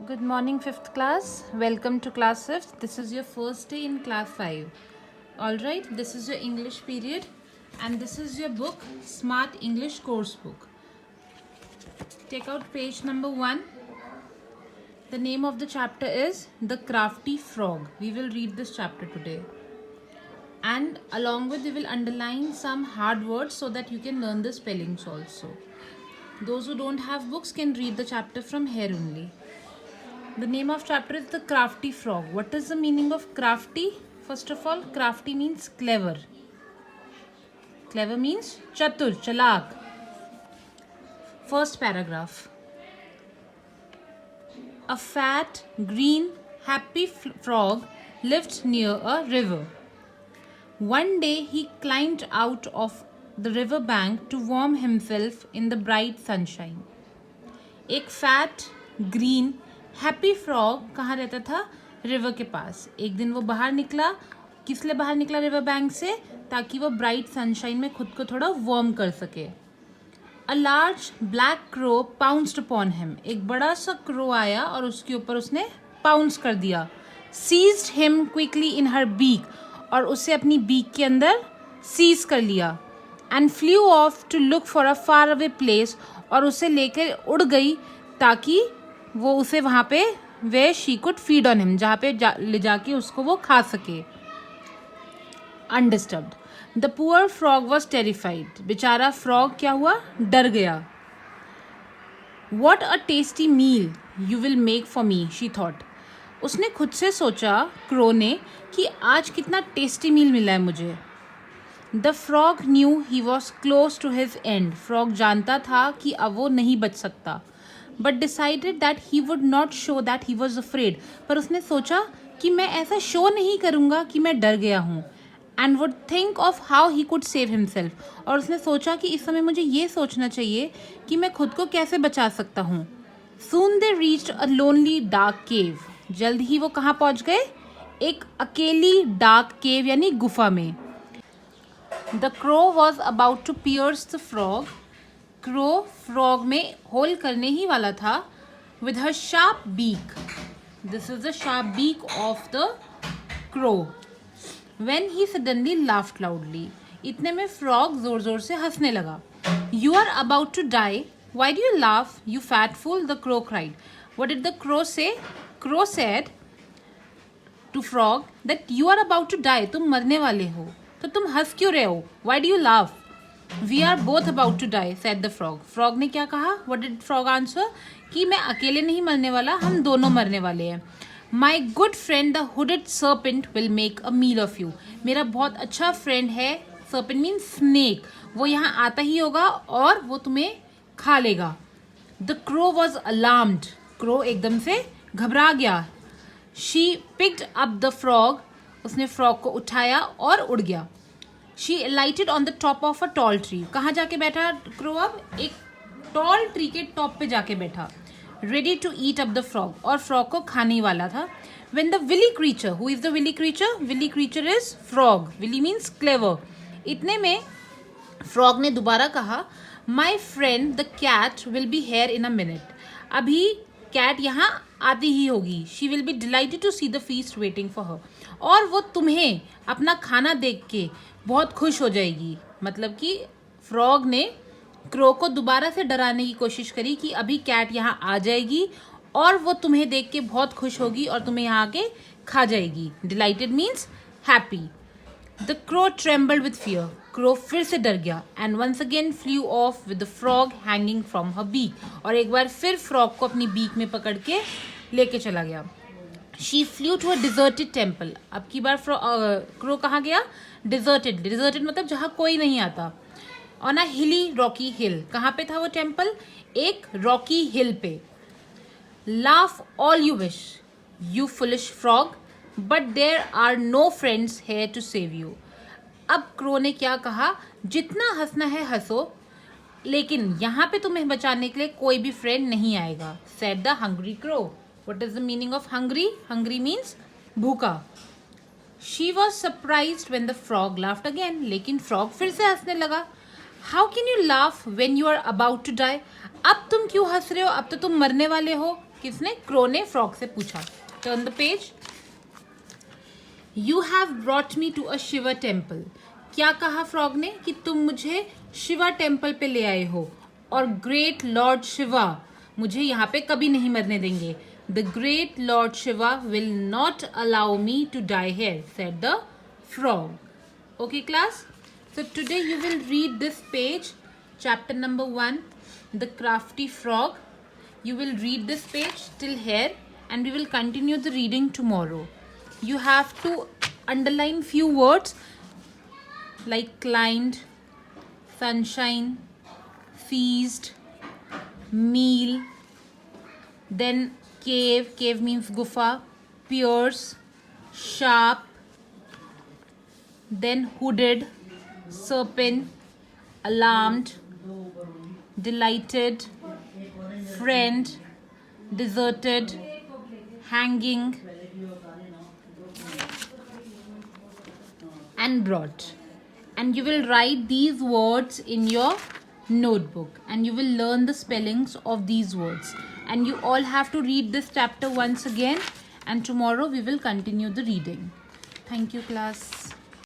Good morning, 5th class. Welcome to class 5th. This is your first day in class 5. Alright, this is your English period and this is your book, Smart English Course Book. Take out page number 1. The name of the chapter is The Crafty Frog. We will read this chapter today. And along with, we will underline some hard words so that you can learn the spellings also. Those who don't have books can read the chapter from here only. The name of chapter is The Crafty Frog. What is the meaning of crafty? First of all, crafty means clever. Clever means chatur, chalak. First paragraph. A fat, green, happy frog lived near a river. One day he climbed out of the river bank to warm himself in the bright sunshine. एक fat green happy frog कहाँ रहता था? River के पास. एक दिन वो बाहर निकला. किस लिए बाहर निकला रिवर बैंक से? ताकि वो ब्राइट सनशाइन में खुद को थोड़ा वार्म कर सके. A large black crow pounced upon him. एक बड़ा सा क्रो आया और उसके ऊपर उसने पाउंस कर दिया. Seized him quickly in her beak. और उसे अपनी बीक के अंदर सीज कर लिया. And flew off to look for a far away place. और उसे लेकर उड़ गई ताकि वो उसे वहाँ पे way she could feed on him, जहाँ पे ले जाके उसको वो खा सके. Undisturbed. The poor frog was terrified. बेचारा फ्रॉग क्या हुआ? डर गया. What a tasty meal you will make for me, she thought. उसने खुद से सोचा, क्रो ने, कि आज कितना टेस्टी मील मिला है मुझे. The frog knew he was close to his end. Frog जानता था कि अब वो नहीं बच सकता. But decided that he would not show that he was afraid. पर उसने सोचा कि मैं ऐसा शो नहीं करूँगा कि मैं डर गया हूँ. And would think of how he could save himself. और उसने सोचा कि इस समय मुझे ये सोचना चाहिए कि मैं खुद को कैसे बचा सकता हूँ. Soon they reached a lonely dark cave. जल्द ही वो कहाँ पहुँच गए? एक अकेली डार्क केव यानी गुफा में. The crow was about to pierce the frog. Crow frog में होल करने ही वाला था. With her sharp beak. This is the sharp beak of the crow. When he suddenly laughed loudly. इतने में फ्रॉग जोर जोर से हंसने लगा. You are about to die. Why do you laugh, you fat fool, the crow cried. What did the crow say? Crow said to frog that you are about to die. तुम मरने वाले हो तो तुम हंस क्यों रहे हो? Why do you laugh? We are both about to die, said the frog. Frog ने क्या कहा? What did frog answer? कि मैं अकेले नहीं मरने वाला, हम दोनों मरने वाले हैं. My good friend the hooded serpent will make a meal of you. मेरा बहुत अच्छा फ्रेंड है. Serpent mean snake. वो यहाँ आता ही होगा और वो तुम्हें खा लेगा. The crow was alarmed. Crow एकदम से घबरा गया. She picked up the frog. उसने फ्रॉग को उठाया और उड़ गया. She lighted on the top of a tall tree. कहाँ जाके बैठा क्रो? अब एक टॉल ट्री के टॉप पे जाके बैठा. Ready to eat up the frog. और फ्रॉग को खाने ही वाला था. When the wily creature, who is the wily creature? Wily creature is frog. Wily means clever. इतने में फ्रॉग ने दोबारा कहा, my friend the cat will be here in a minute. अभी कैट यहाँ आती ही होगी. She will be delighted to see the feast waiting for her. और वो तुम्हें अपना खाना देख के बहुत खुश हो जाएगी. मतलब कि फ्रॉग ने क्रो को दोबारा से डराने की कोशिश करी कि अभी कैट यहाँ आ जाएगी और वो तुम्हें देख के बहुत खुश होगी और तुम्हें यहाँ आके खा जाएगी. Delighted means happy. The crow trembled with fear. Crow फिर से डर गया. And once again flew off with the frog hanging from her beak. और एक बार फिर फ्रॉग को अपनी बीक में पकड़ के लेके चला गया. She flew to a deserted temple. अब की बार क्रो कहाँ गया? डिजर्टेड. डिजर्टेड मतलब जहाँ कोई नहीं आता. ऑन अ हिली रॉकी हिल. कहाँ पे था वो टेम्पल? एक रॉकी हिल पे. Laugh all you wish you foolish frog but there are no friends here to save you. अब क्रो ने क्या कहा? जितना हंसना है हंसो, लेकिन यहाँ पे तुम्हें बचाने के लिए कोई भी फ्रेंड नहीं आएगा. Said the hungry crow. What is the meaning of hungry? Hungry means भूखा. She was surprised when the frog laughed again. लेकिन फ्रॉग फिर से हंसने लगा. How can you laugh when you are about to die. अब तुम क्यों हंस रहे हो? अब तो तुम मरने वाले हो. किसने? क्रो ने फ्रॉग से पूछा. Turn the page. You have brought me to a Shiva temple. क्या कहा फ्रॉग ने? कि तुम मुझे शिवा टेम्पल पे ले आए हो. और ग्रेट लॉर्ड शिवा मुझे यहाँ पे कभी नहीं मरने देंगे. The great Lord Shiva will not allow me to die here, said the frog. Okay, class? So today you will read this page, chapter number 1, The Crafty Frog. You will read this page till here and we will continue the reading tomorrow. You have to underline few words like climbed, sunshine, feast, meal, then cave means gufa, pierce, sharp, then hooded, serpent, alarmed, delighted, friend, deserted, hanging, and brought. And you will write these words in your notebook and you will learn the spellings of these words. And you all have to read this chapter once again, and tomorrow we will continue the reading. Thank you, class.